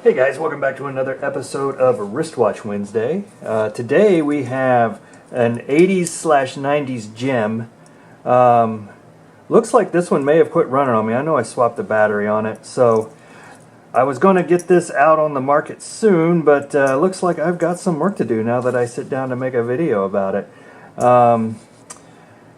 Hey guys, welcome back to another episode of Wristwatch Wednesday. Today we have an 80s/90s gem. Looks like this one may have quit running on me. I know I swapped the battery on it, so I was going to get this out on the market soon, but looks like I've got some work to do now that I sit down to make a video about it.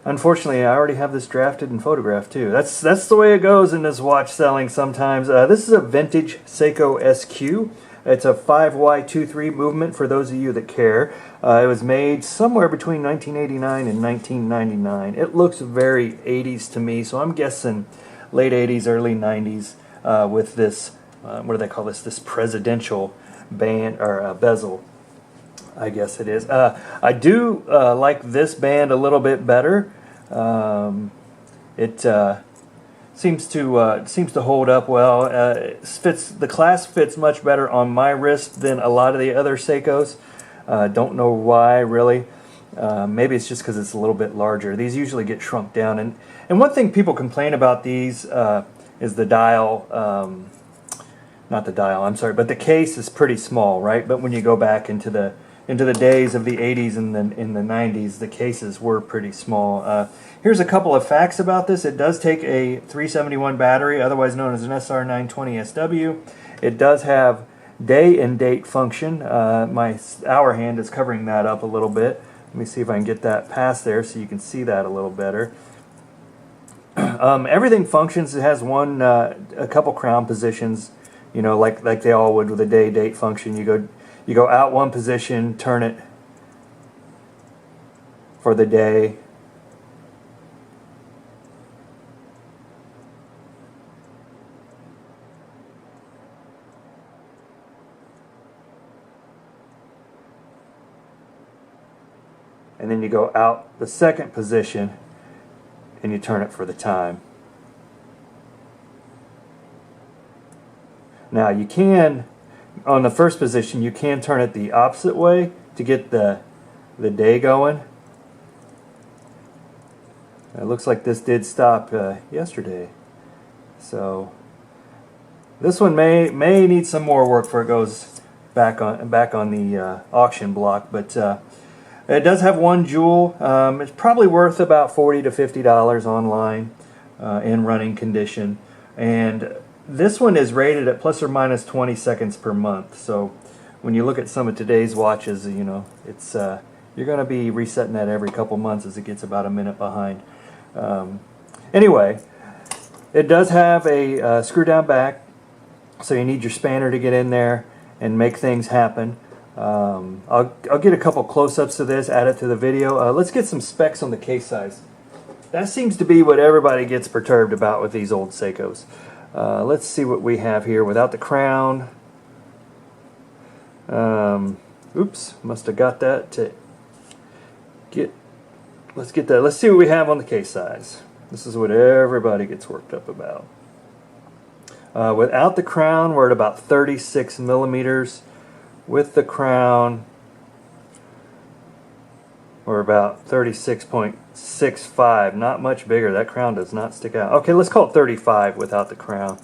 Unfortunately, I already have this drafted and photographed too. That's the way it goes in this watch selling sometimes. This is a vintage Seiko SQ. It's a 5Y23 movement for those of you that care. It was made somewhere between 1989 and 1999. It looks very 80s to me, so I'm guessing late 80s, early 90s with this, what do they call this? This presidential band or bezel. I guess it is. I do like this band a little bit better. It seems to hold up well. The clasp fits much better on my wrist than a lot of the other Seikos. Don't know why really. Maybe it's just because it's a little bit larger. These usually get shrunk down, and one thing people complain about these is the dial. Not the dial. I'm sorry, but the case is pretty small, right? But when you go back into the days of the 80s and in the 90s, the cases were pretty small. Here's a couple of facts about this. It does take a 371 battery, otherwise known as an SR920SW. It does have day and date function. My hour hand is covering that up a little bit. Let me see if I can get that past there so you can see that a little better. Everything functions. It has a couple crown positions, you know, like they all would with a day-date function. You go out one position, turn it for the day. And then you go out the second position and you turn it for the time. Now you can, on the first position, you can turn it the opposite way to get the day going. It looks like this did stop yesterday, so this one may need some more work before it goes back on the auction block. But it does have one jewel. It's probably worth about $40 to $50 online in running condition, and this one is rated at plus or minus 20 seconds per month. So when you look at some of today's watches, you know, it's you're going to be resetting that every couple months as it gets about a minute behind. Anyway, it does have a screw down back, so you need your spanner to get in there and make things happen. I'll get a couple close-ups of this, add it to the video. Let's get some specs on the case size. That seems to be what everybody gets perturbed about with these old Seikos. Let's see what we have here without the crown. Oops, must have got that to get. Let's get that. Let's see what we have on the case size. This is what everybody gets worked up about. Without the crown, we're at about 36 millimeters. With the crown, we're about 36.65. Not much bigger. That crown does not stick out. Okay, let's call it 35 without the crown.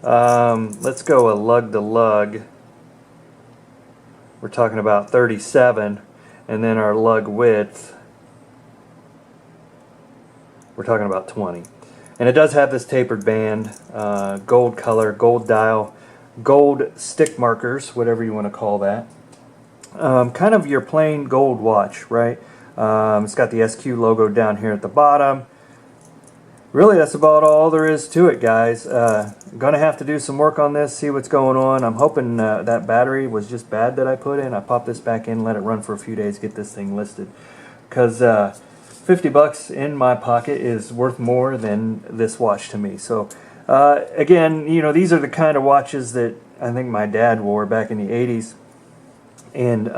Let's go a lug to lug. We're talking about 37, and then our lug width, we're talking about 20. And it does have this tapered band, gold color, gold dial, gold stick markers, whatever you want to call that. Kind of your plain gold watch, right? It's got the SQ logo down here at the bottom. Really, that's about all there is to it, guys. Gonna have to do some work on this, see what's going on. I'm hoping that battery was just bad that I put in. I popped this back in, let it run for a few days, get this thing listed. Because $50 in my pocket is worth more than this watch to me. So again, you know, these are the kind of watches that I think my dad wore back in the 80s. And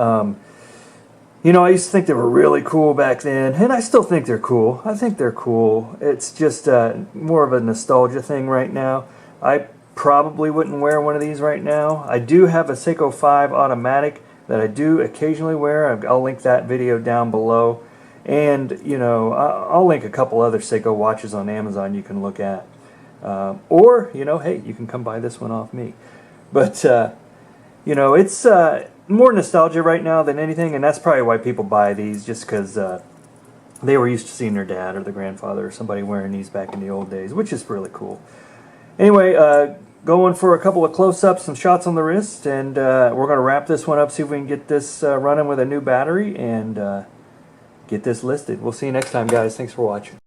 you know, I used to think they were really cool back then, and I still think they're cool. I think they're cool. It's just more of a nostalgia thing right now. I probably wouldn't wear one of these right now. I do have a Seiko 5 automatic that I do occasionally wear. I'll link that video down below. And, you know, I'll link a couple other Seiko watches on Amazon you can look at. Or, you know, hey, you can come buy this one off me. But you know, it's more nostalgia right now than anything, and that's probably why people buy these, just because they were used to seeing their dad or their grandfather or somebody wearing these back in the old days, which is really cool. Anyway, going for a couple of close-ups, some shots on the wrist, and we're going to wrap this one up, see if we can get this running with a new battery, and get this listed. We'll see you next time, guys. Thanks for watching.